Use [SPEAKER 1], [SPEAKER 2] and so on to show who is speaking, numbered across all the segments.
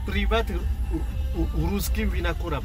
[SPEAKER 1] privat uruski winakuram.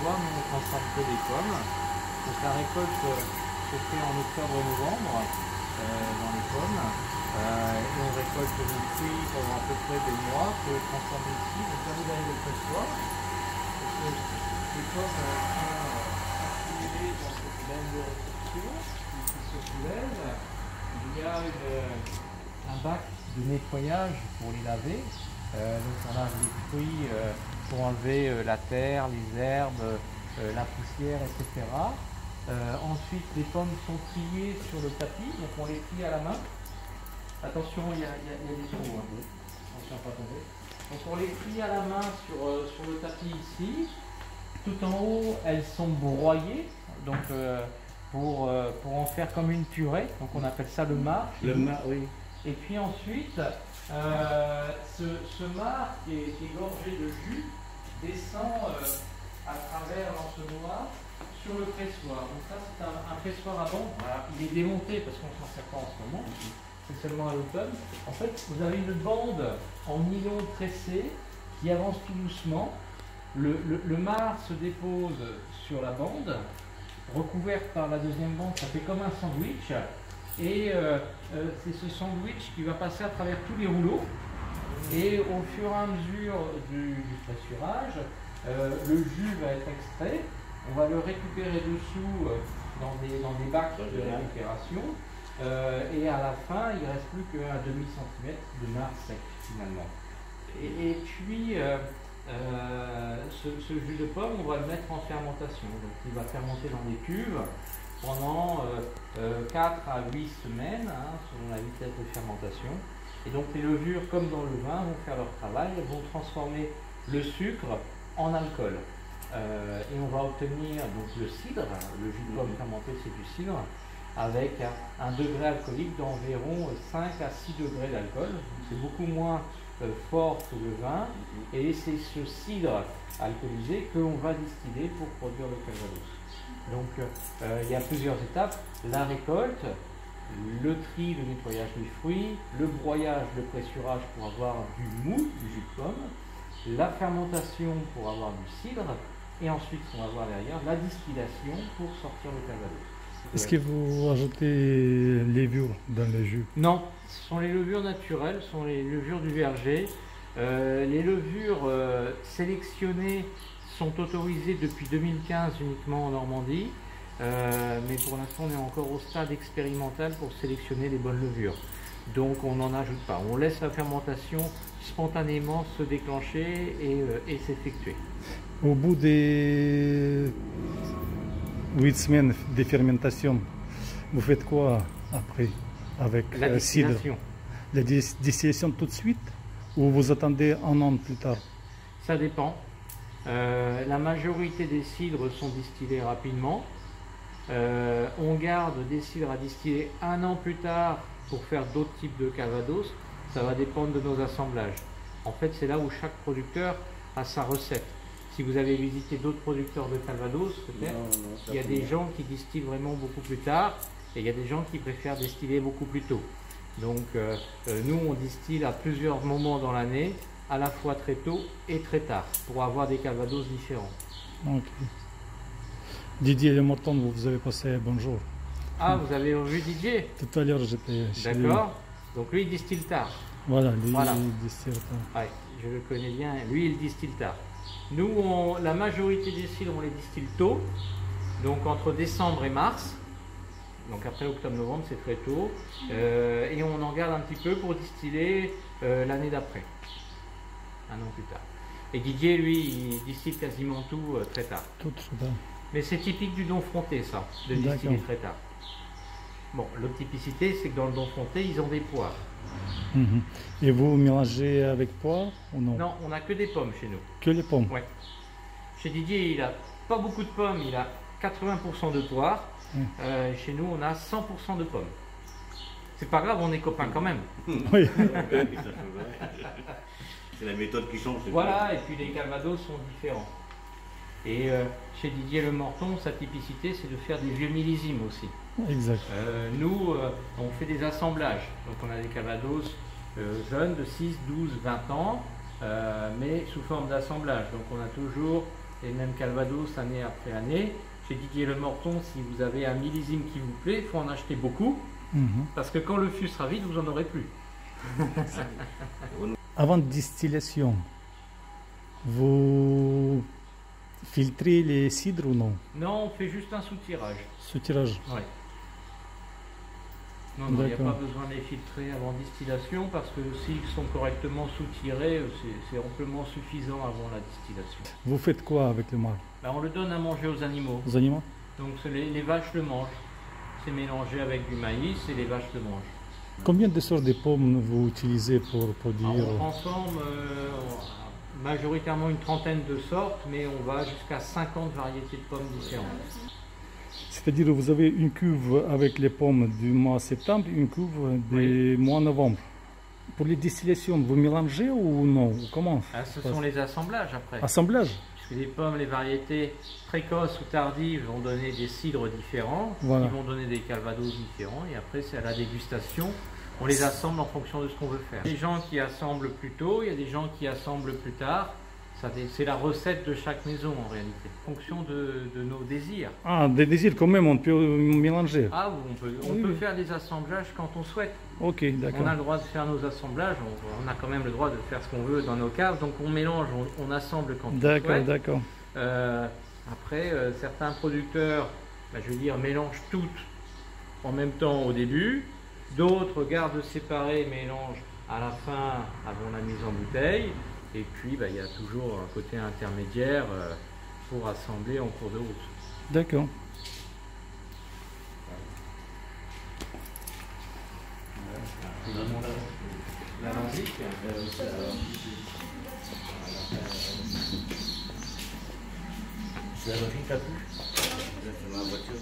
[SPEAKER 2] Nous on transforme que des pommes. Donc la récolte se fait en octobre-novembre dans les pommes. Et on récolte les fruits pendant à peu près des mois pour les transformer ici. Donc là vous avez le pressoir. Les pommes sont accumulées dans cette laine de réception qui se soulève. Il y a un bac de nettoyage pour les laver. Donc on lave les fruits pour enlever la terre, les herbes, la poussière, etc. Ensuite, les pommes sont triées sur le tapis, donc on les trie à la main. Attention, il y a des trous, hein. Attention à pas tomber. Donc on les trie à la main sur le tapis ici. Tout en haut, elles sont broyées, donc pour en faire comme une purée. Donc on appelle ça le marc.
[SPEAKER 1] Le marc, oui.
[SPEAKER 2] Et puis ensuite, ce marc qui est gorgé de jus descend à travers l'entonnoir sur le pressoir. Donc ça c'est un pressoir à bande. Voilà. Il est démonté parce qu'on s'en sert pas en ce moment. C'est seulement à l'automne. En fait, vous avez une bande en nylon tressé qui avance tout doucement. Le marc se dépose sur la bande, recouverte par la deuxième bande. Ça fait comme un sandwich. Et c'est ce sandwich qui va passer à travers tous les rouleaux. Et au fur et à mesure du pressurage, le jus va être extrait. On va le récupérer dessous dans des bacs de récupération. Et à la fin, il ne reste plus qu'un demi-centimètre de marc sec finalement. Et puis, ce jus de pomme, on va le mettre en fermentation. Donc, il va fermenter dans des cuves pendant 4 à 8 semaines, hein, selon la vitesse de fermentation. Et donc les levures, comme dans le vin, vont faire leur travail, elles vont transformer le sucre en alcool. Et on va obtenir donc le cidre, le jus de pomme fermenté c'est du cidre, avec un degré alcoolique d'environ 5 à 6 degrés d'alcool. C'est beaucoup moins fort que le vin, et c'est ce cidre alcoolisé que l'on va distiller pour produire le calvados. Donc il y a plusieurs étapes: la récolte, le tri, le nettoyage des fruits, le broyage, le pressurage pour avoir du mou, du jus de pomme, la fermentation pour avoir du cidre, et ensuite on va voir derrière la distillation pour sortir le calvados.
[SPEAKER 3] Est-ce que vous ajoutez levure dans le jus?
[SPEAKER 2] Non, ce sont les levures naturelles, ce sont les levures du verger. Les levures sélectionnées sont autorisées depuis 2015 uniquement en Normandie, mais pour l'instant on est encore au stade expérimental pour sélectionner les bonnes levures. Donc on n'en ajoute pas, on laisse la fermentation spontanément se déclencher et s'effectuer.
[SPEAKER 3] Au bout des 8 semaines de fermentation, vous faites quoi après avec
[SPEAKER 2] la
[SPEAKER 3] cidre? La distillation tout de suite ou vous attendez un an plus tard?
[SPEAKER 2] Ça dépend. La majorité des cidres sont distillés rapidement. On garde des cidres à distiller un an plus tard pour faire d'autres types de calvados. Ça va dépendre de nos assemblages. En fait, c'est là où chaque producteur a sa recette. Si vous avez visité d'autres producteurs de calvados, peut-être, il y a des gens qui distillent vraiment beaucoup plus tard et il y a des gens qui préfèrent distiller beaucoup plus tôt. Donc, nous, on distille à plusieurs moments dans l'année, à la fois très tôt et très tard, pour avoir des calvados différents.
[SPEAKER 3] Ok. Didier Le Morton, vous avez passé bonjour.
[SPEAKER 2] Ah, vous avez vu Didier?
[SPEAKER 3] Tout à l'heure, j'étais chez lui.
[SPEAKER 2] D'accord. Donc lui, il distille tard.
[SPEAKER 3] Voilà, lui,
[SPEAKER 2] Voilà.
[SPEAKER 3] il distille tard.
[SPEAKER 2] Ouais, je le connais bien. Lui, il distille tard. Nous, la majorité des cidres, on les distille tôt, donc entre décembre et mars. Donc après octobre-novembre, c'est très tôt. Et on en garde un petit peu pour distiller l'année d'après, un an plus tard. Et Didier, lui, il distille quasiment tout très tard.
[SPEAKER 3] Tout ça.
[SPEAKER 2] Mais c'est typique du don fronté, ça, de distiller très tard. Bon, l'autre typicité, c'est que dans le don fronté, ils ont des poires.
[SPEAKER 3] Et vous mélangez avec poire ou non?
[SPEAKER 2] Non, on n'a que des pommes chez nous.
[SPEAKER 3] Que les pommes?
[SPEAKER 2] Ouais. Chez Didier, il a pas beaucoup de pommes, il a 80% de poires. Chez nous, on a 100% de pommes. C'est pas grave, on est copains quand même.
[SPEAKER 3] Oui.
[SPEAKER 4] C'est la méthode qui change.
[SPEAKER 2] Voilà, et puis les calvados sont différents. Et chez Didier Le Morton, sa typicité, c'est de faire des vieux millésimes aussi.
[SPEAKER 3] Exact.
[SPEAKER 2] Nous, on fait des assemblages. Donc on a des calvados jeunes de 6, 12, 20 ans, mais sous forme d'assemblage. Donc on a toujours les mêmes calvados année après année. Chez Didier Le Morton, si vous avez un millésime qui vous plaît, il faut en acheter beaucoup, parce que quand le fût sera vide, vous n'en aurez plus.
[SPEAKER 3] Avant distillation, vous filtrez les cidres ou non?
[SPEAKER 2] Non, on fait juste un soutirage.
[SPEAKER 3] Soutirage.
[SPEAKER 2] Ouais. Non, il n'y a pas besoin de les filtrer avant distillation, parce que s'ils sont correctement soutirés, c'est amplement suffisant avant la distillation.
[SPEAKER 3] Vous faites quoi avec le marc?
[SPEAKER 2] Ben, on le donne à manger aux animaux.
[SPEAKER 3] Aux animaux?
[SPEAKER 2] Donc les vaches le mangent. C'est mélangé avec du maïs et les vaches le mangent.
[SPEAKER 3] Combien de sortes de pommes vous utilisez pour produire?
[SPEAKER 2] Alors, on transforme majoritairement une trentaine de sortes, mais on va jusqu'à 50 variétés de pommes différentes.
[SPEAKER 3] C'est-à-dire que vous avez une cuve avec les pommes du mois septembre et une cuve du mois novembre. Pour les distillations, vous mélangez ou non? Comment?
[SPEAKER 2] Ce sont les assemblages après.
[SPEAKER 3] Assemblage?
[SPEAKER 2] Puisque les pommes, les variétés précoces ou tardives vont donner des cidres différents, qui vont donner des calvados différents, et après c'est à la dégustation. On les assemble en fonction de ce qu'on veut faire. Il y a des gens qui assemblent plus tôt, il y a des gens qui assemblent plus tard. C'est la recette de chaque maison en réalité, en fonction de nos désirs.
[SPEAKER 3] Ah, des désirs quand même, on peut mélanger.
[SPEAKER 2] Ah, on peut faire des assemblages quand on souhaite.
[SPEAKER 3] Ok, d'accord.
[SPEAKER 2] On a le droit de faire nos assemblages, on a quand même le droit de faire ce qu'on veut dans nos caves, donc on mélange, on assemble quand on souhaite.
[SPEAKER 3] D'accord, d'accord.
[SPEAKER 2] Après, certains producteurs, je veux dire, mélangent toutes en même temps au début. D'autres gardent séparés, mélangent à la fin avant la mise en bouteille. Et puis il y a toujours un côté intermédiaire pour assembler en cours de route.
[SPEAKER 3] D'accord.
[SPEAKER 2] L'alambic.
[SPEAKER 4] C'est la machine qui a plu. C'est dans la voiture.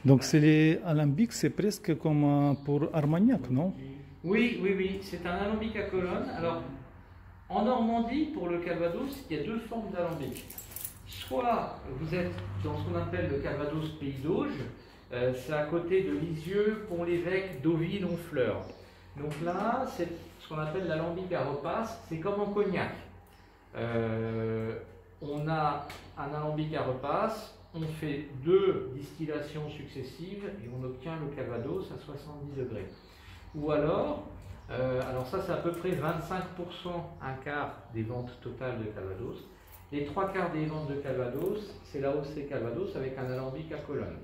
[SPEAKER 3] Donc c'est les alambics, c'est presque comme pour Armagnac, non?
[SPEAKER 2] Oui, oui, oui, c'est un alambic à colonne. Alors, en Normandie, pour le Calvados, il y a deux formes d'alambic. Soit vous êtes dans ce qu'on appelle le Calvados Pays d'Auge, c'est à côté de Lisieux, Pont-l'Évêque, Deauville, Honfleur. Donc là, c'est ce qu'on appelle l'alambic à repasse, c'est comme en cognac. On a un alambic à repasse, on fait 2 distillations successives et on obtient le Calvados à 70 degrés. Ou alors ça c'est à peu près 25%, un quart des ventes totales de Calvados. Les 3 quarts des ventes de Calvados, c'est l'AOC Calvados avec un alambic à colonne.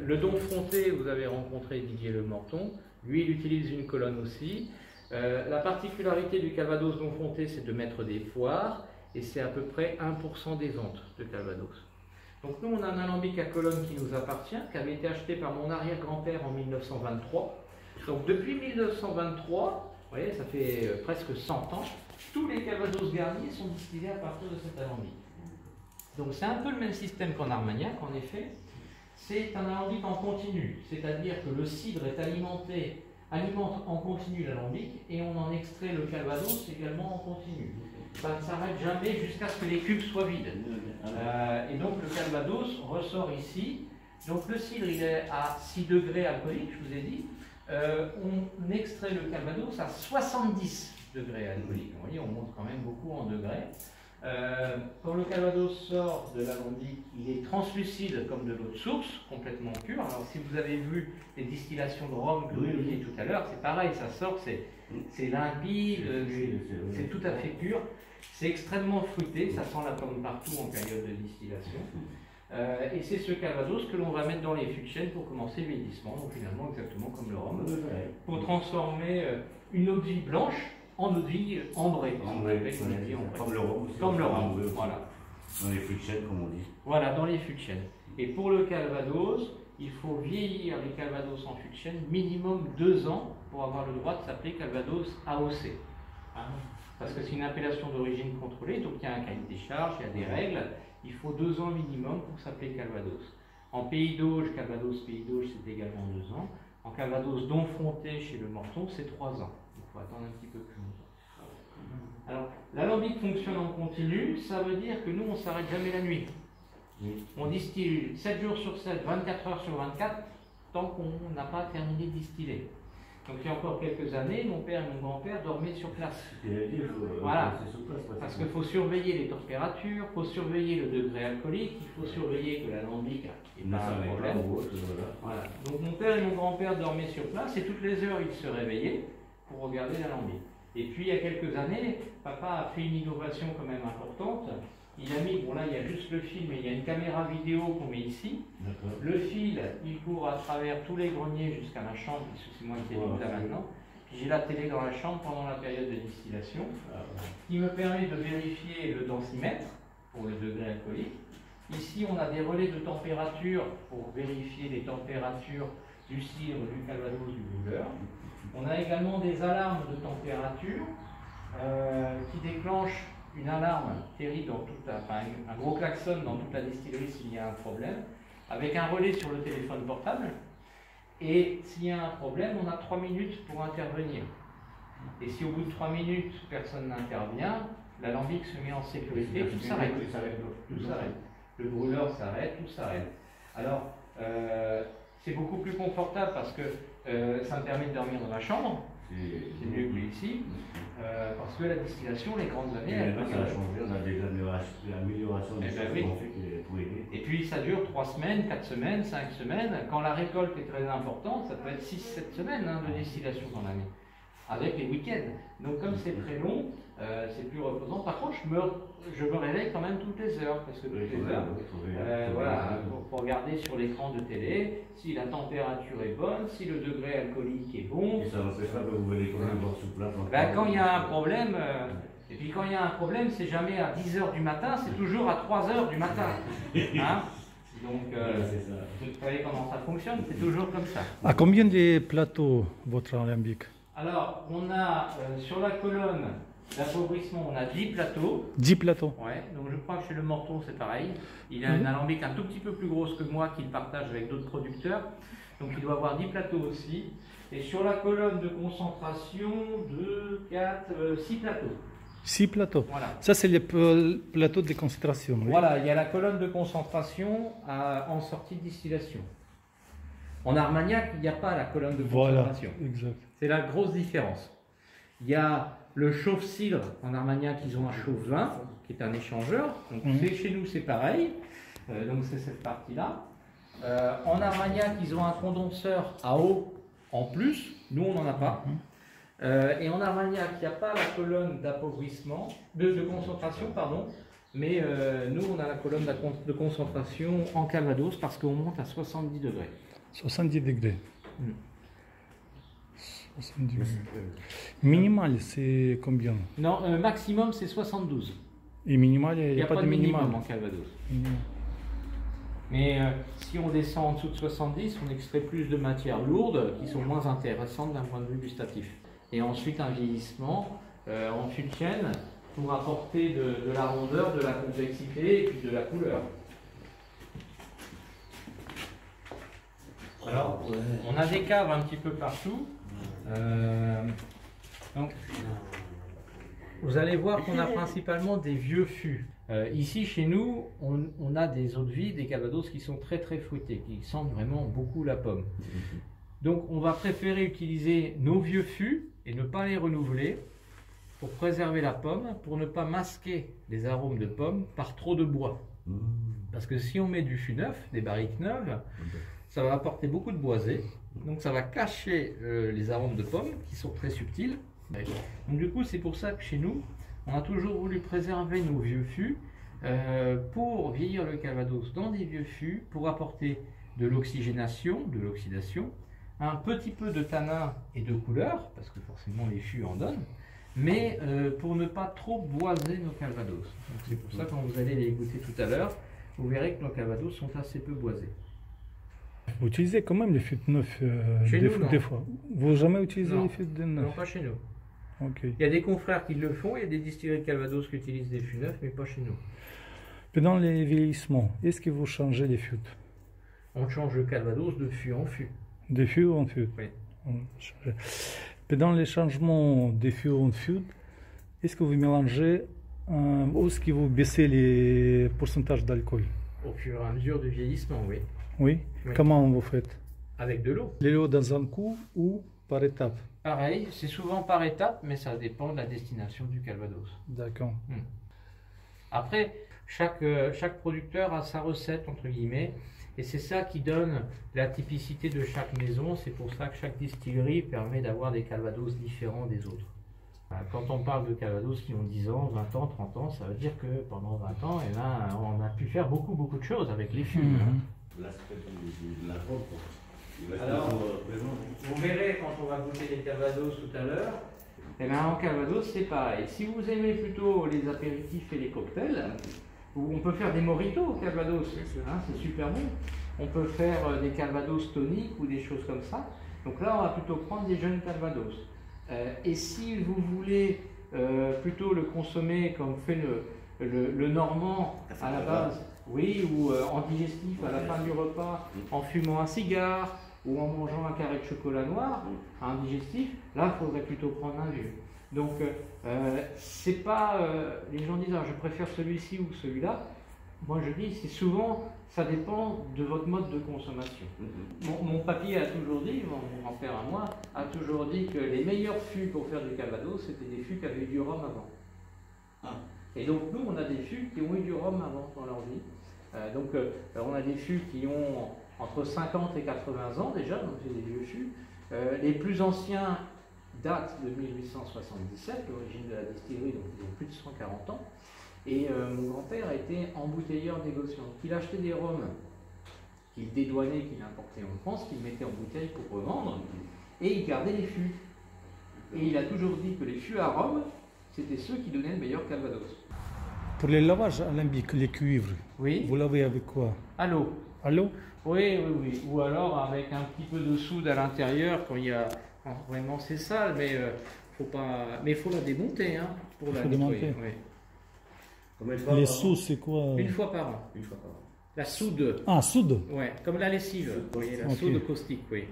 [SPEAKER 2] Le don fronté, vous avez rencontré Didier Le Morton, lui il utilise une colonne aussi. La particularité du Calvados don fronté, c'est de mettre des foires et c'est à peu près 1% des ventes de Calvados. Donc nous on a un alambic à colonne qui nous appartient, qui avait été acheté par mon arrière-grand-père en 1923. Donc depuis 1923, vous voyez, ça fait presque 100 ans, tous les Calvados garnis sont distillés à partir de cet alambic. Donc c'est un peu le même système qu'en Armagnac en effet. C'est un alambic en continu, c'est-à-dire que le cidre est alimente en continu l'alambic et on en extrait le Calvados également en continu. Ça ne s'arrête jamais jusqu'à ce que les cuves soient vides. Et donc le Calvados ressort ici. Donc le cidre il est à 6 degrés alcooliques, je vous ai dit. On extrait le Calvados à 70 degrés alcooliques. Vous voyez, on monte quand même beaucoup en degrés. Quand le Calvados sort de l'alambic, il est translucide comme de l'eau de source, complètement pur. Alors si vous avez vu les distillations de rhum que vous voyez tout à l'heure, c'est pareil, ça sort, c'est limpide, c'est tout à fait pur. C'est extrêmement fruité, ça sent la pomme partout en période de distillation. Et c'est ce calvados que l'on va mettre dans les fûts de chêne pour commencer le vieillissement, donc finalement exactement comme le rhum, pour transformer une eau de vie blanche en eau de vie ambrée.
[SPEAKER 4] Comme le rhum.
[SPEAKER 2] Comme le rhum, voilà.
[SPEAKER 4] Dans les fûts de chêne, comme on dit.
[SPEAKER 2] Voilà, dans les fûts de chêne. Et pour le calvados, il faut vieillir les calvados en fût de chêne minimum 2 ans pour avoir le droit de s'appeler calvados AOC. Parce que c'est une appellation d'origine contrôlée, donc il y a un cahier des charges, il y a des règles. Il faut 2 ans minimum pour s'appeler calvados. En pays d'Auge, calvados pays d'Auge, c'est également 2 ans. En calvados d'Onfronté chez le Morton, c'est 3 ans. Il faut attendre un petit peu plus longtemps. Alors, l'alambic fonctionne en continu, ça veut dire que nous, on ne s'arrête jamais la nuit. On distille 7 jours sur 7, 24 heures sur 24, tant qu'on n'a pas terminé de distiller. Donc il y a encore quelques années, mon père et mon grand-père dormaient sur place. Voilà, parce qu'il faut surveiller les températures, il faut surveiller le degré alcoolique, il faut surveiller que l'alambic n'est pas un problème. Voilà. Donc mon père et mon grand-père dormaient sur place et toutes les heures ils se réveillaient pour regarder l'alambic. Et puis il y a quelques années, papa a fait une innovation quand même importante. Il a mis, bon là il y a juste le fil, mais il y a une caméra vidéo qu'on met ici. Le fil, il court à travers tous les greniers jusqu'à ma chambre, puisque c'est moi qui ai là maintenant. Puis j'ai la télé dans la chambre pendant la période de distillation, qui me permet de vérifier le densimètre pour le degré alcoolique. Ici on a des relais de température pour vérifier les températures du cidre, du calvados, du brûleur. On a également des alarmes de température qui déclenchent une alarme terrible dans toute un gros klaxon dans toute la distillerie s'il y a un problème, avec un relais sur le téléphone portable. Et s'il y a un problème, on a 3 minutes pour intervenir. Et si au bout de 3 minutes, personne n'intervient, l'alambic se met en sécurité, tout s'arrête. Tout s'arrête. Le brûleur s'arrête, tout s'arrête. Alors, c'est beaucoup plus confortable parce que ça me permet de dormir dans ma chambre. C'est mieux que ici. Parce que la distillation, les grandes années,
[SPEAKER 4] ça a changé, on a des améliorations des choses qu'on fait pour aider.
[SPEAKER 2] Et puis ça dure 3 semaines, 4 semaines, 5 semaines. Quand la récolte est très importante, ça peut être 6-7 semaines de distillation dans l'année, avec les week-ends. Donc comme c'est très long, c'est plus reposant. Par contre, je me réveille quand même toutes les heures, parce que toutes les heures, voilà, pour regarder sur l'écran de télé si la température est bonne, si le degré alcoolique est bon.
[SPEAKER 4] Et ça n'empêche pas que vous voulez quand même voir sous place.
[SPEAKER 2] Quand il y a un problème, et puis quand il y a un problème, c'est jamais à 10 h du matin, c'est toujours à 3 h du matin. Hein? Donc, vous savez comment ça fonctionne, c'est toujours comme ça.
[SPEAKER 3] À combien de plateaux votre alambic?
[SPEAKER 2] Alors, on a sur la colonne d'appauvrissement, on a 10 plateaux.
[SPEAKER 3] 10 plateaux.
[SPEAKER 2] Ouais, donc je crois que chez le Morton c'est pareil. Il a une alambic un tout petit peu plus grosse que moi qu'il partage avec d'autres producteurs. Donc il doit avoir 10 plateaux aussi. Et sur la colonne de concentration, 2, 4, 6 plateaux.
[SPEAKER 3] 6 plateaux.
[SPEAKER 2] Voilà.
[SPEAKER 3] Ça, c'est les plateaux de concentration. Oui.
[SPEAKER 2] Voilà, il y a la colonne de concentration en sortie de distillation. En Armagnac, il n'y a pas la colonne de concentration.
[SPEAKER 3] Voilà, exact.
[SPEAKER 2] C'est la grosse différence. Il y a le chauffe-cidre. En Armagnac, ils ont un chauffe-vin, qui est un échangeur. Donc chez nous, c'est pareil. Donc c'est cette partie-là. En Armagnac, ils ont un condenseur à eau en plus. Nous, on n'en a pas. Et en Armagnac, il n'y a pas la colonne d'appauvrissement, de concentration, pardon. Mais nous, on a la colonne de concentration en calvados parce qu'on monte à 70 degrés.
[SPEAKER 3] 70 degrés. 70 degrés. Minimal, c'est combien?
[SPEAKER 2] Non, maximum, c'est 72.
[SPEAKER 3] Et minimal, il n'y a pas de
[SPEAKER 2] minimum en calvados. Mais si on descend en dessous de 70, on extrait plus de matières lourdes qui sont moins intéressantes d'un point de vue gustatif. Et ensuite, un vieillissement en fût de chêne pour apporter de la rondeur, de la complexité et puis de la couleur. Alors, on a des caves un petit peu partout. Donc, vous allez voir qu'on a principalement des vieux fûts. Ici, chez nous, on a des eaux de vie, des calvados qui sont très très fruités, qui sentent vraiment beaucoup la pomme. Donc, on va préférer utiliser nos vieux fûts et ne pas les renouveler pour préserver la pomme, pour ne pas masquer les arômes de pomme par trop de bois. Parce que si on met du fût neuf, des barriques neuves, ça va apporter beaucoup de boisé, donc ça va cacher les arômes de pommes qui sont très subtils. Donc du coup, c'est pour ça que chez nous, on a toujours voulu préserver nos vieux fûts pour vieillir le calvados dans des vieux fûts, pour apporter de l'oxygénation, de l'oxydation, un petit peu de tanin et de couleur, parce que forcément les fûts en donnent, mais pour ne pas trop boiser nos calvados. C'est pour ça que quand vous allez les goûter tout à l'heure, vous verrez que nos calvados sont assez peu boisés.
[SPEAKER 3] Vous utilisez quand même les fûts neufs
[SPEAKER 2] Chez nous, non.
[SPEAKER 3] des fois. Vous n'avez jamais utilisé
[SPEAKER 2] Non.
[SPEAKER 3] les fûts de
[SPEAKER 2] Non,
[SPEAKER 3] neufs?
[SPEAKER 2] pas chez nous.
[SPEAKER 3] Ok.
[SPEAKER 2] Il y a des confrères qui le font, il y a des distilleries de calvados qui utilisent des fûts neufs, mais pas chez nous.
[SPEAKER 3] Pendant les vieillissements, est-ce que vous changez les fûts?
[SPEAKER 2] On change le calvados de fût en fût.
[SPEAKER 3] De fût en fût?
[SPEAKER 2] Oui.
[SPEAKER 3] On change. Pendant les changements de fût en fût, est-ce que vous mélangez ou est-ce que vous baissez les pourcentages d'alcool?
[SPEAKER 2] Au fur et à mesure du vieillissement, oui.
[SPEAKER 3] Oui.
[SPEAKER 2] Oui.
[SPEAKER 3] Comment vous faites?
[SPEAKER 2] Avec de l'eau.
[SPEAKER 3] L'eau dans un coup ou par étape?
[SPEAKER 2] Pareil, c'est souvent par étapes, mais ça dépend de la destination du calvados.
[SPEAKER 3] D'accord.
[SPEAKER 2] Après, chaque producteur a sa recette, entre guillemets, et c'est ça qui donne la typicité de chaque maison. C'est pour ça que chaque distillerie permet d'avoir des calvados différents des autres. Quand on parle de calvados qui ont 10 ans, 20 ans, 30 ans, ça veut dire que pendant 20 ans, eh ben, on a pu faire beaucoup de choses avec les fûts.
[SPEAKER 4] L'aspect de la robe, il reste
[SPEAKER 2] Alors,
[SPEAKER 4] toujours présent.
[SPEAKER 2] Vous verrez quand on va goûter les calvados tout à l'heure, eh ben, en calvados c'est pareil. Si vous aimez plutôt les apéritifs et les cocktails, on peut faire des mojitos au calvados, hein, c'est super bon. On peut faire des calvados toniques ou des choses comme ça. Donc là on va plutôt prendre des jeunes calvados. Et si vous voulez plutôt le consommer comme fait le normand à la base, oui, ou en digestif à la fin du repas, en fumant un cigare ou en mangeant un carré de chocolat noir, un digestif, là il faudrait plutôt prendre un vieux. Donc c'est pas, les gens disent ah, je préfère celui-ci ou celui-là. Moi je dis c'est souvent, ça dépend de votre mode de consommation. Mon papy a toujours dit, mon grand-père à moi, a toujours dit que les meilleurs fûts pour faire du calvados, c'était des fûts qui avaient eu du rhum avant.
[SPEAKER 4] Ah.
[SPEAKER 2] Et donc nous, on a des fûts qui ont eu du rhum avant dans leur vie. Donc on a des fûts qui ont entre 50 et 80 ans déjà, donc c'est des vieux fûts. Les plus anciens datent de 1877, l'origine de la distillerie, donc ils ont plus de 140 ans. Et mon grand-père était embouteilleur négociant. Il achetait des rhums qu'il dédouanait, qu'il importait en France, qu'il mettait en bouteille pour revendre, et il gardait les fûts. Et il a toujours dit que les fûts à rhum, c'était ceux qui donnaient le meilleur calvados.
[SPEAKER 3] Pour les lavages alambics, les cuivres,
[SPEAKER 2] Oui.
[SPEAKER 3] vous lavez avec quoi?
[SPEAKER 2] À l'eau.
[SPEAKER 3] À l'eau?
[SPEAKER 2] Oui. Ou alors avec un petit peu de soude à l'intérieur quand il y a vraiment c'est sale, mais faut pas. Mais il faut la démonter hein, pour la nettoyer. Oui.
[SPEAKER 4] Combien de fois
[SPEAKER 3] Les
[SPEAKER 4] par an?
[SPEAKER 3] sous, c'est quoi?
[SPEAKER 2] Une fois par an.
[SPEAKER 4] Une fois par an.
[SPEAKER 2] La soude.
[SPEAKER 3] Ah, soude.
[SPEAKER 2] Ouais, comme la lessive. Vous voyez, la
[SPEAKER 3] Ok.
[SPEAKER 2] soude caustique, oui.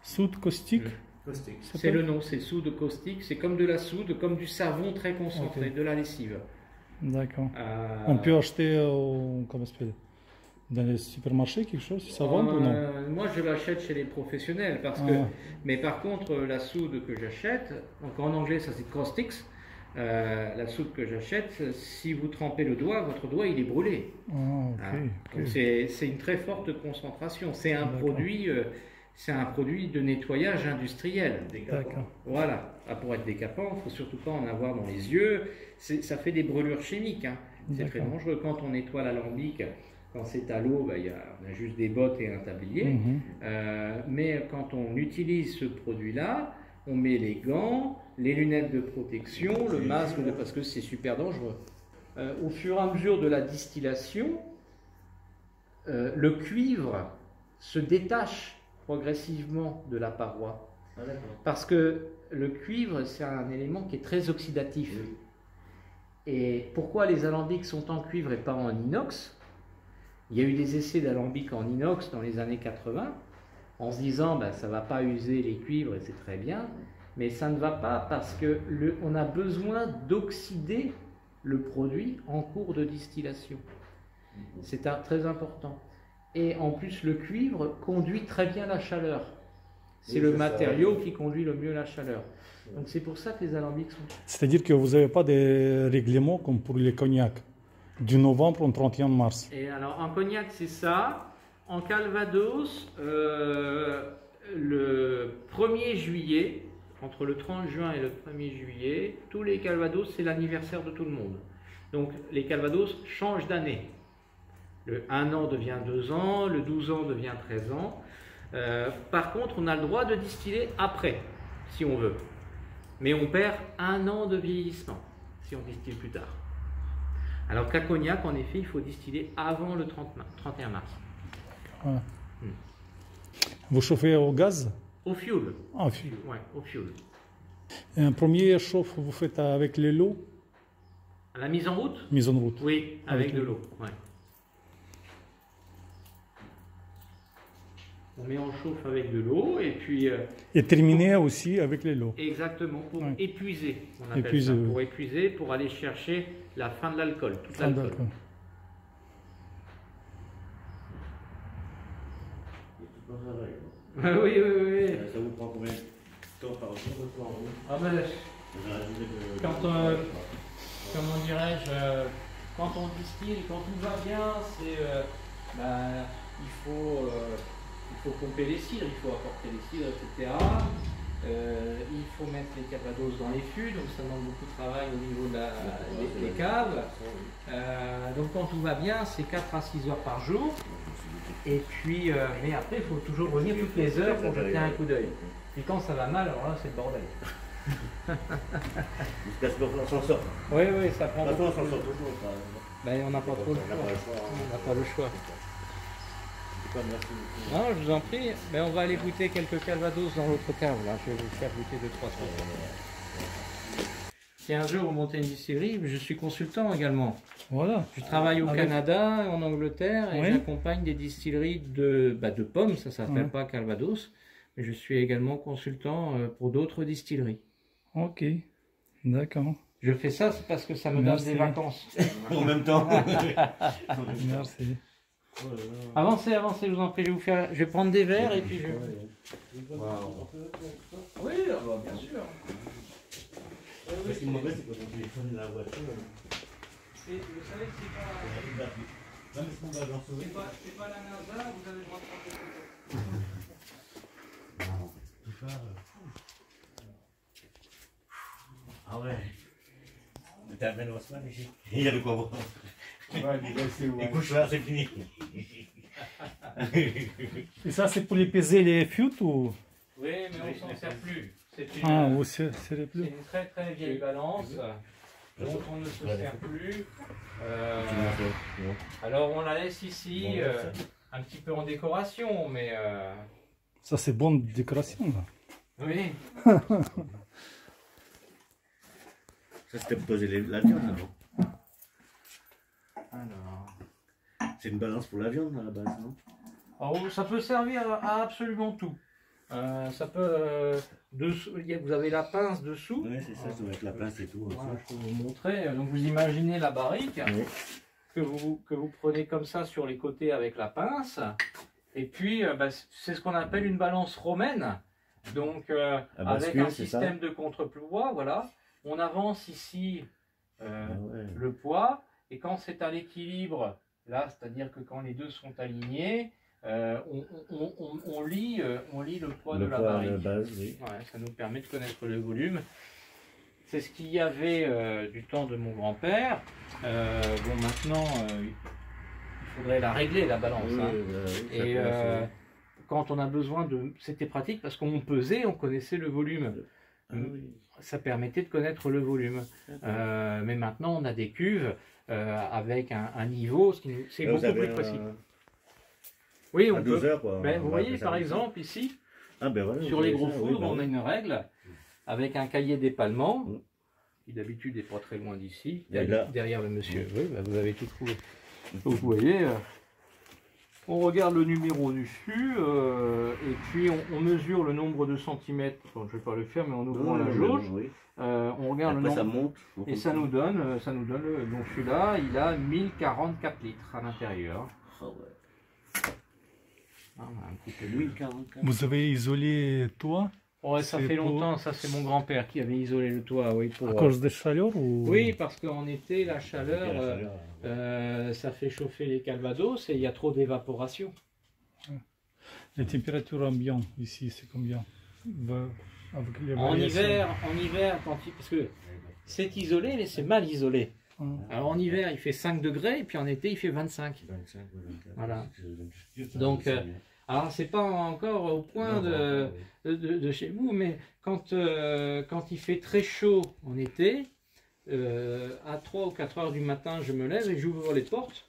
[SPEAKER 3] Soude caustique.
[SPEAKER 4] Caustique.
[SPEAKER 3] Ça
[SPEAKER 2] C'est
[SPEAKER 3] peut-
[SPEAKER 2] le nom, c'est soude caustique. C'est comme de la soude, comme du savon très concentré,
[SPEAKER 3] Ok.
[SPEAKER 2] de la lessive.
[SPEAKER 3] D'accord. On peut acheter comment ça s'appelle, dans les supermarchés quelque chose, ça vend ou non?
[SPEAKER 2] Moi, je l'achète chez les professionnels parce que. Mais par contre, la soude que j'achète, donc en anglais, ça c'est caustics. La soude que j'achète, si vous trempez le doigt, votre doigt il est brûlé.
[SPEAKER 3] Ah, ok.
[SPEAKER 2] Hein.
[SPEAKER 3] Ok.
[SPEAKER 2] Donc c'est une très forte concentration. C'est un
[SPEAKER 3] D'accord.
[SPEAKER 2] produit. C'est un produit de nettoyage industriel.
[SPEAKER 3] D'accord.
[SPEAKER 2] Voilà. Pour être décapant, il ne faut surtout pas en avoir dans les yeux. Ça fait des brûlures chimiques. Hein. C'est très
[SPEAKER 3] D'accord.
[SPEAKER 2] dangereux. Quand on nettoie l'alambic, quand c'est à l'eau, on a juste des bottes et un tablier.
[SPEAKER 3] Mhm.
[SPEAKER 2] Mais quand on utilise ce produit-là, on met les gants, les lunettes de protection, le masque, parce que c'est super dangereux. Au fur et à mesure de la distillation, le cuivre se détache progressivement de la paroi.
[SPEAKER 4] Ah, d'accord.
[SPEAKER 2] Parce que le cuivre, c'est un élément qui est très oxydatif.
[SPEAKER 4] Oui.
[SPEAKER 2] Et pourquoi les alambics sont en cuivre et pas en inox? Il y a eu des essais d'alambics en inox dans les années 80, en se disant ça ne va pas user les cuivres et c'est très bien, mais ça ne va pas parce que on a besoin d'oxyder le produit en cours de distillation. C'est très important. Et en plus, le cuivre conduit très bien la chaleur. C'est
[SPEAKER 4] Oui,
[SPEAKER 2] le
[SPEAKER 4] c'est ça.
[SPEAKER 2] matériau qui conduit le mieux la chaleur. Donc c'est pour ça que les alambics sont...
[SPEAKER 3] C'est-à-dire que vous n'avez pas de règlement comme pour les cognacs, du novembre au 31 mars.
[SPEAKER 2] Et alors en cognac c'est ça. En Calvados, le 1er juillet, entre le 30 juin et le 1er juillet, tous les Calvados c'est l'anniversaire de tout le monde. Donc les calvados changent d'année. Le 1 an devient 2 ans, le 12 ans devient 13 ans. Par contre, on a le droit de distiller après, si on veut. Mais on perd 1 an de vieillissement si on distille plus tard. Alors qu'à Cognac, en effet, il faut distiller avant le 31 mars.
[SPEAKER 3] Voilà. Vous chauffez au gaz?
[SPEAKER 2] Au fioul.
[SPEAKER 3] Ah, au fioul.
[SPEAKER 2] Ouais, au fioul.
[SPEAKER 3] Et un premier chauffe, vous faites avec les lots?
[SPEAKER 2] La mise en route?
[SPEAKER 3] Mise en route.
[SPEAKER 2] Oui, avec de l'eau. Ouais. On met en chauffe avec de l'eau et puis...
[SPEAKER 3] Et terminé aussi avec les lots.
[SPEAKER 2] Exactement, pour
[SPEAKER 3] Ouais.
[SPEAKER 2] épuiser, on appelle
[SPEAKER 3] Épuiser,
[SPEAKER 2] ça.
[SPEAKER 3] oui.
[SPEAKER 2] Pour épuiser, pour aller chercher la fin de l'alcool, toute
[SPEAKER 3] Ah,
[SPEAKER 2] l'alcool.
[SPEAKER 3] d'accord.
[SPEAKER 2] Oui, oui, oui.
[SPEAKER 4] Ça vous prend combien de temps par jour?
[SPEAKER 2] Ah ben, quand, comment dirais-je, quand on distille, quand tout va bien, c'est, il faut pomper les cidres, il faut apporter les cidres, etc. Il faut mettre les calvados dans les fûts, donc ça demande beaucoup de travail au niveau des caves. Donc quand tout va bien, c'est 4 à 6 heures par jour. Et puis, mais après, il faut toujours revenir toutes les heures pour jeter un coup d'œil. Et quand ça va mal, alors là, c'est le bordel.
[SPEAKER 4] On s'en sort.
[SPEAKER 2] Oui, oui, ça prend
[SPEAKER 4] Maintenant, on
[SPEAKER 2] beaucoup.
[SPEAKER 4] s'en sort toujours.
[SPEAKER 2] Ben, on n'a pas trop le
[SPEAKER 4] On n'a pas le choix.
[SPEAKER 2] On n'a pas le choix.
[SPEAKER 4] Merci beaucoup.
[SPEAKER 2] Non, je vous en prie. Mais on va aller goûter quelques calvados dans l'autre cave. Là. Je vais vous faire goûter 2-3 trucs. Si un jour vous montez une distillerie, je suis consultant également.
[SPEAKER 3] Voilà.
[SPEAKER 2] Je travaille au
[SPEAKER 3] Avec-
[SPEAKER 2] Canada, en Angleterre, et
[SPEAKER 3] Oui.
[SPEAKER 2] j'accompagne des distilleries de pommes, ça s'appelle
[SPEAKER 3] Ouais.
[SPEAKER 2] pas Calvados, mais je suis également consultant pour d'autres distilleries.
[SPEAKER 3] Ok. D'accord.
[SPEAKER 2] Je fais ça c'est parce que ça me
[SPEAKER 3] Merci.
[SPEAKER 2] donne des vacances.
[SPEAKER 4] En même temps.
[SPEAKER 3] Merci.
[SPEAKER 2] Avancez, avancez, je vous en prie, je vais prendre des verres et puis je... Oui, bien sûr.
[SPEAKER 4] Ce qui me mauvais, c'est quand on téléphone la voiture.
[SPEAKER 2] Vous savez que c'est pas...
[SPEAKER 4] Non, mais ce qu'on va dans ce
[SPEAKER 2] C'est pas la NASA, vous avez le droit de prendre des photos.
[SPEAKER 4] Ah ouais. Mais t'as bien le semaine ici. Il y a de quoi voir. Les couches là, c'est fini.
[SPEAKER 3] Et ça, c'est pour les peser les fûts ou?
[SPEAKER 2] Oui, mais on s'en sert plus. C'est une,
[SPEAKER 3] Ah, vous c'est
[SPEAKER 2] c'est une très très vieille balance dont on ne se sert plus. Alors on la laisse ici un petit peu en décoration, mais
[SPEAKER 3] Ça, c'est bonne décoration, là.
[SPEAKER 2] oui.
[SPEAKER 4] Ça, c'était pour peser la viande, non?
[SPEAKER 2] Alors,
[SPEAKER 4] C'est une balance pour la viande, à la base, non?
[SPEAKER 2] alors, ça peut servir à absolument tout. Ça peut dessous, vous avez la pince dessous.
[SPEAKER 4] Oui, c'est ça, ça doit être la pince et tout.
[SPEAKER 2] Voilà, je peux vous montrer. Donc vous imaginez la barrique
[SPEAKER 4] Oui.
[SPEAKER 2] que vous prenez comme ça sur les côtés avec la pince. Et puis c'est ce qu'on appelle une balance romaine. Donc avec
[SPEAKER 4] bascule,
[SPEAKER 2] un
[SPEAKER 4] c'est ça?
[SPEAKER 2] système de contrepoids, voilà. On avance ici
[SPEAKER 4] Ah ouais.
[SPEAKER 2] le poids et quand c'est à l'équilibre, là, c'est-à-dire que quand les deux sont alignés, on lit le poids de la
[SPEAKER 4] poids
[SPEAKER 2] barrique.
[SPEAKER 4] de base, oui.
[SPEAKER 2] Ouais, ça nous permet de connaître le volume. C'est ce qu'il y avait du temps de mon grand-père. Bon, maintenant, il faudrait la régler, la balance.
[SPEAKER 4] Oui,
[SPEAKER 2] Hein.
[SPEAKER 4] oui, ça
[SPEAKER 2] Et
[SPEAKER 4] peut
[SPEAKER 2] quand on a besoin de... C'était pratique parce qu'on pesait, on connaissait le volume.
[SPEAKER 4] Ah oui.
[SPEAKER 2] Ça permettait de connaître le volume. Mais maintenant, on a des cuves avec un niveau, c'est
[SPEAKER 4] Là, vous
[SPEAKER 2] beaucoup plus
[SPEAKER 4] avez
[SPEAKER 2] précis. Oui,
[SPEAKER 4] à
[SPEAKER 2] on
[SPEAKER 4] 12
[SPEAKER 2] peut.
[SPEAKER 4] heures, quoi.
[SPEAKER 2] Ben, vous
[SPEAKER 4] On va
[SPEAKER 2] voyez,
[SPEAKER 4] faire
[SPEAKER 2] par
[SPEAKER 4] ça.
[SPEAKER 2] exemple, ici,
[SPEAKER 4] Ah, ben voilà,
[SPEAKER 2] sur
[SPEAKER 4] vous
[SPEAKER 2] les
[SPEAKER 4] avez
[SPEAKER 2] gros
[SPEAKER 4] ça,
[SPEAKER 2] fours,
[SPEAKER 4] oui, ben
[SPEAKER 2] on a
[SPEAKER 4] oui.
[SPEAKER 2] une règle avec un cahier d'épalement,
[SPEAKER 4] Mm.
[SPEAKER 2] qui d'habitude n'est pas très loin d'ici,
[SPEAKER 4] Et là.
[SPEAKER 2] derrière le monsieur. Oui, ben, vous avez tout trouvé. Donc, vous voyez, on regarde le numéro du fût, et puis on mesure le nombre de centimètres. Bon, je ne vais pas le faire, mais en ouvrant
[SPEAKER 4] Non,
[SPEAKER 2] la
[SPEAKER 4] non,
[SPEAKER 2] jauge,
[SPEAKER 4] oui.
[SPEAKER 2] on regarde
[SPEAKER 4] Après,
[SPEAKER 2] le
[SPEAKER 4] ça
[SPEAKER 2] nombre.
[SPEAKER 4] monte.
[SPEAKER 2] Et ça nous donne, donc celui-là, il a 1044 litres à l'intérieur.
[SPEAKER 4] Ah ouais.
[SPEAKER 2] Ah, un petit peu de
[SPEAKER 4] 1044.
[SPEAKER 3] Vous avez isolé toi
[SPEAKER 2] Ouais, ça
[SPEAKER 3] C'est
[SPEAKER 2] fait
[SPEAKER 3] pour-
[SPEAKER 2] longtemps, ça c'est mon grand-père qui avait isolé le toit, oui.
[SPEAKER 3] à cause de chaleur ou?
[SPEAKER 2] Oui, parce qu'en été, la chaleur,
[SPEAKER 4] La chaleur,
[SPEAKER 2] ça fait chauffer les calvados et il y a trop d'évaporation.
[SPEAKER 3] La température ambiante ici, c'est combien? Avec les
[SPEAKER 2] En
[SPEAKER 3] variations.
[SPEAKER 2] hiver, parce que c'est isolé, mais c'est mal isolé. Alors en hiver, il fait 5 degrés, et puis en été, il fait 25.
[SPEAKER 4] 25 ou 24.
[SPEAKER 2] Voilà.
[SPEAKER 4] Je-
[SPEAKER 2] Donc,
[SPEAKER 4] ça, bien.
[SPEAKER 2] Alors, c'est pas encore au point
[SPEAKER 4] Non,
[SPEAKER 2] de chez vous, mais quand il fait très chaud en été, à 3 ou 4 heures du matin, je me lève et j'ouvre les portes,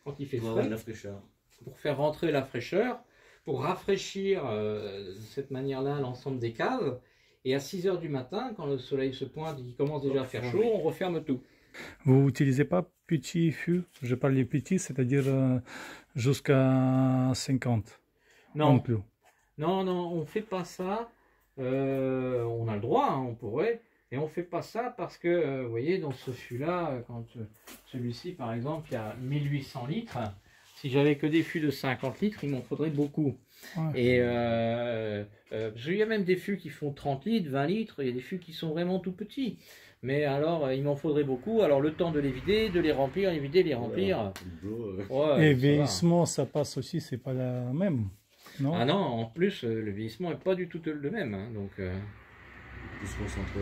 [SPEAKER 2] quand il fait
[SPEAKER 4] Pour
[SPEAKER 2] frais,
[SPEAKER 4] avoir la fraîcheur.
[SPEAKER 2] pour faire rentrer la fraîcheur, pour rafraîchir de cette manière-là l'ensemble des caves. Et à 6 heures du matin, quand le soleil se pointe et qu'il commence déjà à faire chaud, on referme tout.
[SPEAKER 3] Vous n'utilisez pas petit fût? Je parle des petits, c'est-à-dire jusqu'à 50.
[SPEAKER 2] Non,
[SPEAKER 3] plus.
[SPEAKER 2] non, on fait pas ça. On a le droit, hein, on pourrait, et on fait pas ça parce que, vous voyez, dans ce fût-là, quand celui-ci, par exemple, il y a 1800 litres. Si j'avais que des fûts de 50 litres, il m'en faudrait beaucoup.
[SPEAKER 3] Ouais.
[SPEAKER 2] Et parce qu'il y a même des fûts qui font 30 litres, 20 litres, il y a des fûts qui sont vraiment tout petits. Mais alors, il m'en faudrait beaucoup. Alors, le temps de les vider, de les remplir, les vider, les remplir. Ouais,
[SPEAKER 3] Et
[SPEAKER 2] ça va.
[SPEAKER 3] vieillissement, ça passe aussi, c'est pas la même, non?
[SPEAKER 2] Ah non, en plus, le vieillissement n'est pas du tout le même. Hein, donc,
[SPEAKER 4] Plus concentré.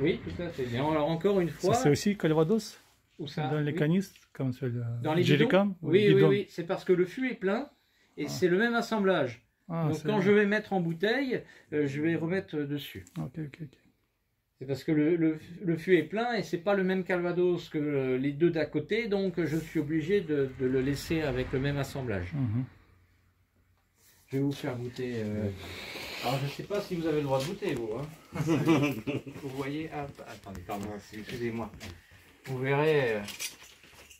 [SPEAKER 2] oui, tout à fait. Mais alors, encore une fois,
[SPEAKER 3] Ça, c'est aussi Calvados?
[SPEAKER 2] où ça,
[SPEAKER 3] Dans les
[SPEAKER 2] oui.
[SPEAKER 3] canistes, comme c'est
[SPEAKER 2] Dans les
[SPEAKER 3] jerrycan?
[SPEAKER 2] bidons. Oui, c'est parce que le fût est plein et c'est le même assemblage.
[SPEAKER 3] Ah,
[SPEAKER 2] Donc,
[SPEAKER 3] c'est
[SPEAKER 2] quand
[SPEAKER 3] vrai.
[SPEAKER 2] je vais mettre en bouteille, je vais remettre dessus.
[SPEAKER 3] Ok.
[SPEAKER 2] C'est parce que le fût est plein et c'est pas le même Calvados que les deux d'à côté, donc je suis obligé de le laisser avec le même assemblage.
[SPEAKER 3] Mhm.
[SPEAKER 2] Je vais vous faire goûter. Alors je sais pas si vous avez le droit de goûter, vous. Hein. Vous voyez, attendez, pardon, excusez-moi. Vous verrez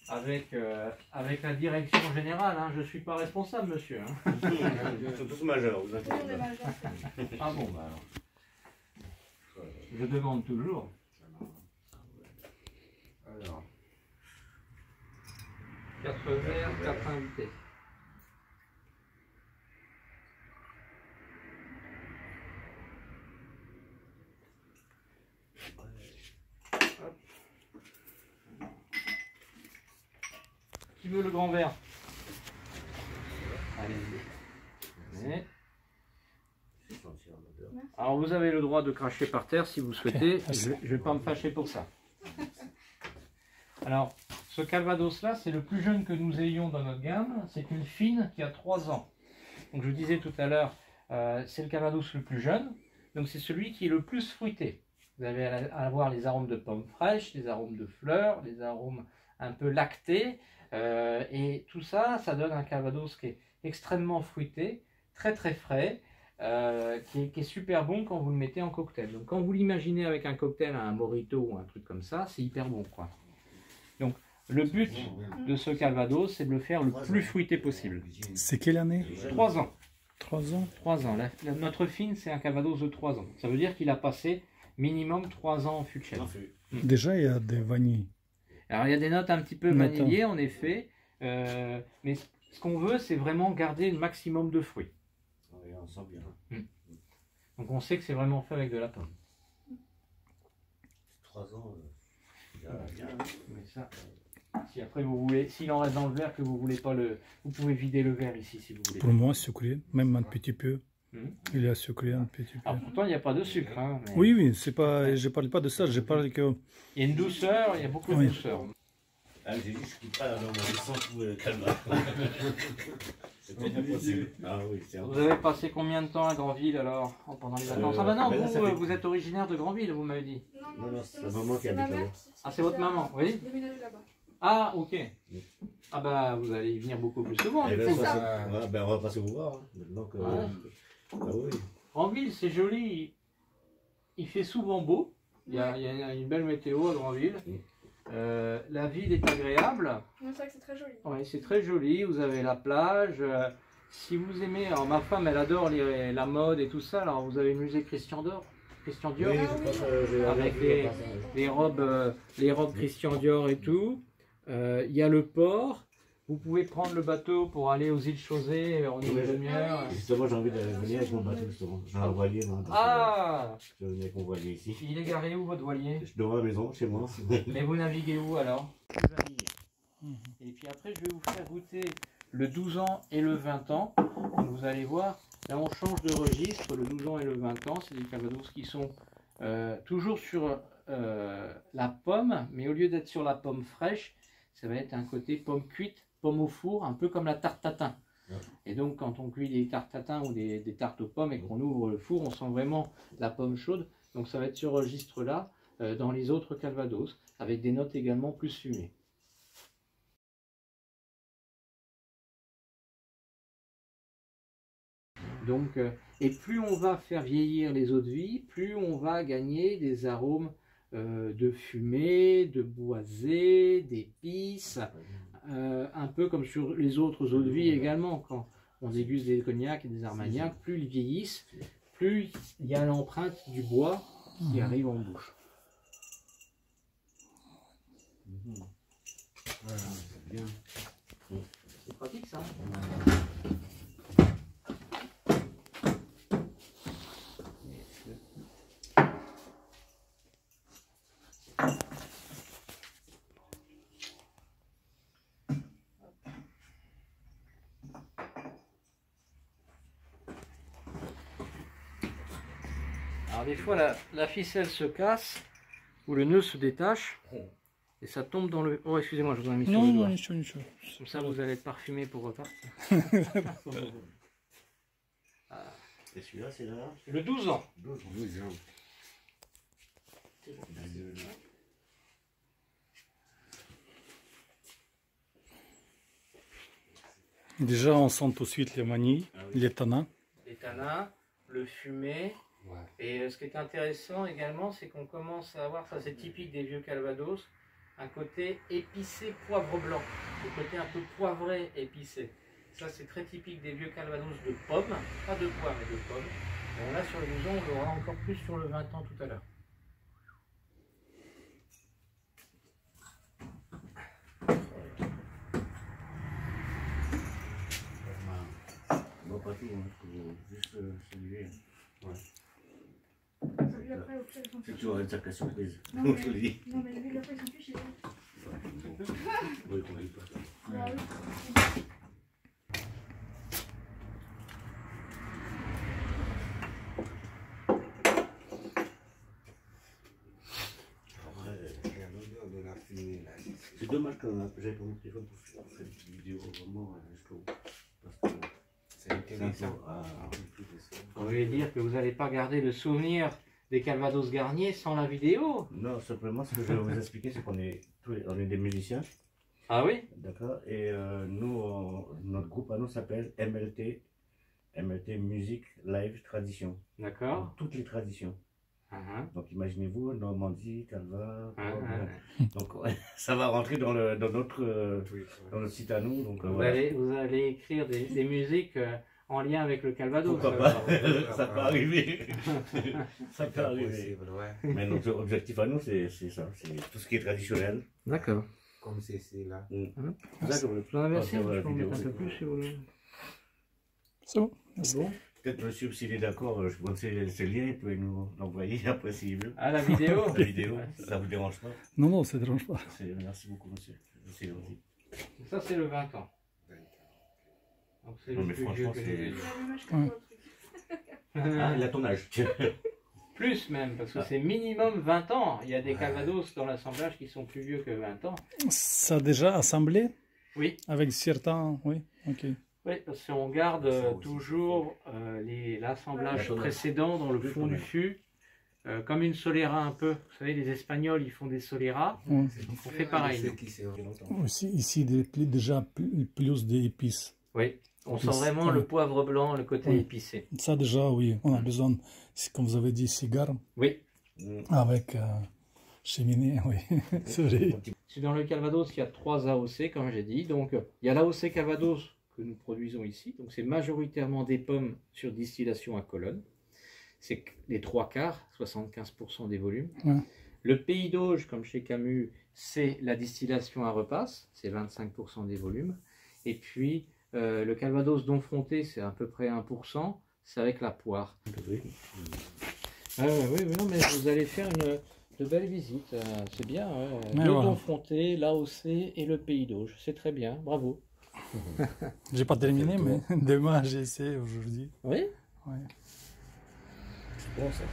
[SPEAKER 2] avec la direction générale. Hein, je suis pas responsable, monsieur. Hein.
[SPEAKER 4] Ils sont tous majeurs, vous
[SPEAKER 5] Oui, on est
[SPEAKER 4] inquiétez pas.
[SPEAKER 5] majeur.
[SPEAKER 2] Ah bon, bah alors. Je demande toujours. Alors. 4 verres, 4 invités. Hop. Qui veut le grand verre? Allez-y. Allez. Alors vous avez le droit de cracher par terre si vous souhaitez, je ne vais pas me fâcher pour ça. Alors, ce Calvados là, c'est le plus jeune que nous ayons dans notre gamme, c'est une fine qui a 3 ans. Donc je vous disais tout à l'heure, c'est le Calvados le plus jeune, donc c'est celui qui est le plus fruité. Vous allez avoir les arômes de pommes fraîches, les arômes de fleurs, les arômes un peu lactés, et tout ça, ça donne un Calvados qui est extrêmement fruité, très très frais, qui est super bon quand vous le mettez en cocktail. Donc quand vous l'imaginez avec un cocktail, un mojito ou un truc comme ça, c'est hyper bon, quoi. Donc le but de ce Calvados, c'est de le faire le plus fruité possible.
[SPEAKER 3] C'est quelle année?
[SPEAKER 2] 3 ans.
[SPEAKER 3] 3 ans?
[SPEAKER 2] 3 ans. Notre fine, c'est un Calvados de 3 ans. Ça veut dire qu'il a passé minimum 3 ans en fût de chêne.
[SPEAKER 3] Déjà, il y a des vanilles.
[SPEAKER 2] Alors il y a des notes un petit peu vanillées en effet, mais ce qu'on veut, c'est vraiment garder le maximum de fruits.
[SPEAKER 4] Oui, on sent bien.
[SPEAKER 2] Donc on sait que c'est vraiment fait avec de la pomme.
[SPEAKER 4] 3 ans,
[SPEAKER 2] Mais ça, si après vous voulez, s'il en reste dans le verre que vous voulez pas vous pouvez vider le verre ici si vous voulez.
[SPEAKER 3] Pour moi, sucré, même un petit peu.
[SPEAKER 2] Mhm.
[SPEAKER 3] Il est sucré un petit peu.
[SPEAKER 2] Alors pourtant il n'y a pas de sucre. Hein, mais
[SPEAKER 3] Oui, c'est pas. Je parle pas de ça. Je parle que.
[SPEAKER 2] il y a une douceur, il y a beaucoup de
[SPEAKER 3] Oui.
[SPEAKER 2] douceur.
[SPEAKER 4] ah, j'ai dit, je quitte pas dans mon licence pour le calme. C'est pas possible. Ah oui, c'est
[SPEAKER 2] Vous avez passé combien de temps à Granville alors pendant les vacances? Ah bah non,
[SPEAKER 4] ben là, ça fait-
[SPEAKER 2] vous êtes originaire de Granville, vous m'avez dit.
[SPEAKER 4] Non, non, c'est ma maman qui
[SPEAKER 5] c'est
[SPEAKER 4] habite
[SPEAKER 5] ma mère
[SPEAKER 4] là-bas.
[SPEAKER 2] Ah c'est votre maman, oui.
[SPEAKER 5] Déménagé là-bas.
[SPEAKER 2] Ah ok. Ah bah vous allez y venir beaucoup plus souvent.
[SPEAKER 4] Eh
[SPEAKER 2] du
[SPEAKER 4] ben,
[SPEAKER 2] coup.
[SPEAKER 4] ça, ouais, ben, on va passer vous voir. Hein, maintenant que.
[SPEAKER 2] Ouais.
[SPEAKER 4] Ah oui.
[SPEAKER 2] Granville, c'est joli. Il fait souvent beau. Il y a une belle météo à Granville. La ville est agréable.
[SPEAKER 5] Non, c'est vrai que c'est très joli.
[SPEAKER 2] Ouais, c'est très joli. Vous avez la plage. Si vous aimez, alors ma femme, elle adore la mode et tout ça. Alors vous avez le musée Christian Dior. Christian Dior.
[SPEAKER 4] Oui, je pense que j'ai
[SPEAKER 2] Avec
[SPEAKER 4] vu
[SPEAKER 2] les-
[SPEAKER 4] passer, ouais.
[SPEAKER 2] les robes Christian Dior et tout. Il y a le port. Vous pouvez prendre le bateau pour aller aux îles Chausée en une
[SPEAKER 4] Oui.
[SPEAKER 2] demi-heure.
[SPEAKER 4] Justement, j'ai envie de venir avec mon bateau, justement. J'ai un voilier, moi. donc,
[SPEAKER 2] Ah,
[SPEAKER 4] Je vais venir avec mon voilier ici.
[SPEAKER 2] il est garé où votre voilier?
[SPEAKER 4] Je suis devant la maison, chez moi.
[SPEAKER 2] Mais vous naviguez où alors? Et puis après, je vais vous faire goûter le 12 ans et le 20 ans. Donc vous allez voir, là on change de registre, le 12 ans et le 20 ans. C'est des Calvados qui sont toujours sur la pomme, mais au lieu d'être sur la pomme fraîche, ça va être un côté pomme cuite, pomme au four, un peu comme la tarte tatin. Et donc quand on cuit des tartes tatin ou des tartes aux pommes et qu'on ouvre le four, on sent vraiment la pomme chaude. Donc ça va être ce registre-là dans les autres calvados, avec des notes également plus fumées. Donc, et plus on va faire vieillir les eaux de vie, plus on va gagner des arômes de fumée, de boisé, d'épices, un peu comme sur les autres eaux de vie également. Quand on déguste des cognacs et des armagnacs, plus ils vieillissent, plus il y a l'empreinte du bois qui arrive en bouche. C'est pratique ça. Alors des fois la ficelle se casse ou le nœud se détache et ça tombe dans le... Oh excusez-moi, je vous en ai mis sur le doigt. Comme ça vous allez être parfumé pour repartir.
[SPEAKER 4] Et celui-là, c'est là?
[SPEAKER 2] Le 12 ans.
[SPEAKER 4] 12 ans.
[SPEAKER 3] Déjà, on sent tout de suite les manilles, les tanins.
[SPEAKER 2] Les tanins, le fumé.
[SPEAKER 1] Ouais.
[SPEAKER 2] Et ce qui est intéressant également, c'est qu'on commence à avoir, ça c'est typique des vieux calvados, un côté épicé poivre blanc. Le côté un peu poivré épicé. Ça c'est très typique des vieux calvados de pommes, pas de pois mais de pommes. Et on l'a sur le 12 ans, on l'aura encore plus sur le 20 ans tout à l'heure.
[SPEAKER 4] Bon, pas tout, hein. Juste celui-là. Ouais.
[SPEAKER 5] Celui après, au pire, ils sont
[SPEAKER 4] C'est
[SPEAKER 5] plus
[SPEAKER 4] toujours une sacrée surprise.
[SPEAKER 5] Non,
[SPEAKER 4] Je te le
[SPEAKER 5] mais,
[SPEAKER 4] dis.
[SPEAKER 5] non, mais lui, après, ils sont plus chez eux.
[SPEAKER 4] Oui, qu'on aille pas.
[SPEAKER 5] Bah oui.
[SPEAKER 4] C'est dommage que j'avais pas mon téléphone pour faire une petite vidéo vraiment jusqu'au bout. Parce que c'est intéressant.
[SPEAKER 2] Vous voulez dire que vous n'allez pas garder le souvenir des calvados Garnier sans la vidéo?
[SPEAKER 4] Non, simplement ce que je vais vous expliquer, c'est qu'on est des musiciens.
[SPEAKER 2] Ah oui?
[SPEAKER 4] D'accord. Et nous, notre groupe à nous s'appelle MLT. MLT Musique Live Tradition.
[SPEAKER 2] D'accord.
[SPEAKER 4] Donc, toutes les traditions.
[SPEAKER 2] Uh-huh.
[SPEAKER 4] Donc imaginez-vous, Normandie, Calva,
[SPEAKER 2] Uh-huh.
[SPEAKER 4] donc ouais, ça va rentrer dans notre site à nous. Donc,
[SPEAKER 2] Vous allez écrire des musiques en lien avec le calvados.
[SPEAKER 4] Pourquoi pas? Ça peut arriver. Ça peut arriver.
[SPEAKER 1] Ouais.
[SPEAKER 4] Mais notre objectif à nous, c'est ça, c'est tout ce qui est traditionnel.
[SPEAKER 2] D'accord.
[SPEAKER 1] Comme c'est là.
[SPEAKER 4] D'accord.
[SPEAKER 2] Vous en avez assez?
[SPEAKER 4] Sur la
[SPEAKER 2] Je peux en
[SPEAKER 4] vidéo,
[SPEAKER 2] mettre un peu
[SPEAKER 4] c'est
[SPEAKER 2] plus si vous voulez.
[SPEAKER 3] C'est bon.
[SPEAKER 2] C'est bon?
[SPEAKER 4] Peut-être monsieur, s'il est d'accord, je pense que ce lien, il peut nous l'envoyer après s'il veut.
[SPEAKER 2] Ah, la vidéo?
[SPEAKER 4] La vidéo, ça vous dérange pas?
[SPEAKER 3] Non, non, ça ne dérange pas.
[SPEAKER 4] Merci beaucoup, monsieur. C'est gentil.
[SPEAKER 2] Ça, c'est le 20 ans. Donc, c'est
[SPEAKER 4] Non,
[SPEAKER 2] le
[SPEAKER 4] mais
[SPEAKER 2] plus
[SPEAKER 4] franchement,
[SPEAKER 2] vieux que
[SPEAKER 4] c'est-
[SPEAKER 2] j'ai vu.
[SPEAKER 5] Il a le même âge que
[SPEAKER 3] Ouais.
[SPEAKER 5] toi, le truc.
[SPEAKER 4] Ah, il a ton âge.
[SPEAKER 2] Plus même, parce que c'est minimum 20 ans. Il y a des calvados dans l'assemblage qui sont plus vieux que 20 ans.
[SPEAKER 3] Ça a déjà assemblé
[SPEAKER 2] Oui.
[SPEAKER 3] avec certains. Oui, ok.
[SPEAKER 2] Oui, parce qu'on garde toujours l'assemblage
[SPEAKER 4] Ouais.
[SPEAKER 2] précédent dans le fond du fût, comme une solera un peu. Vous savez, les Espagnols, ils font des soleras.
[SPEAKER 3] Ouais.
[SPEAKER 2] On fait pareil.
[SPEAKER 3] Aussi, ici, déjà plus d'épices.
[SPEAKER 2] Oui, on sent
[SPEAKER 3] Plus,
[SPEAKER 2] vraiment
[SPEAKER 3] ouais.
[SPEAKER 2] le poivre blanc, le côté
[SPEAKER 3] Ouais.
[SPEAKER 2] épicé.
[SPEAKER 3] Ça, déjà, oui, on a besoin, comme vous avez dit, cigare
[SPEAKER 2] Oui,
[SPEAKER 3] avec cheminée, oui, c'est vrai.
[SPEAKER 2] c'est dans le Calvados qu'il y a 3 AOC, comme j'ai dit. Donc, il y a l'AOC Calvados que nous produisons ici. Donc, c'est majoritairement des pommes sur distillation à colonne. C'est les 3/4, 75% des volumes.
[SPEAKER 3] Ouais.
[SPEAKER 2] Le Pays d'Auge, comme chez Camus, c'est la distillation à repasse, c'est 25% des volumes. Et puis, le Calvados d'Onfronté, c'est à peu près 1%, c'est avec la poire. Oui, non, mais vous allez faire de belles visites, c'est bien.
[SPEAKER 3] Mais
[SPEAKER 2] Le
[SPEAKER 3] voilà.
[SPEAKER 2] Donfronté, l'AOC et le Pays d'Auge, c'est très bien, bravo.
[SPEAKER 3] J'ai pas terminé, mais demain, j'ai essayé aujourd'hui.
[SPEAKER 2] Oui.
[SPEAKER 3] Ouais.
[SPEAKER 4] C'est bon ça.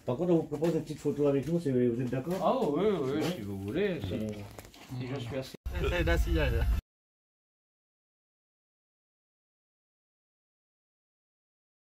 [SPEAKER 4] Par contre, on vous propose une petite photo avec nous, vous êtes d'accord?
[SPEAKER 2] Ah oui, oui, si vous voulez. Si je suis assez.
[SPEAKER 1] Saya dah siap dah.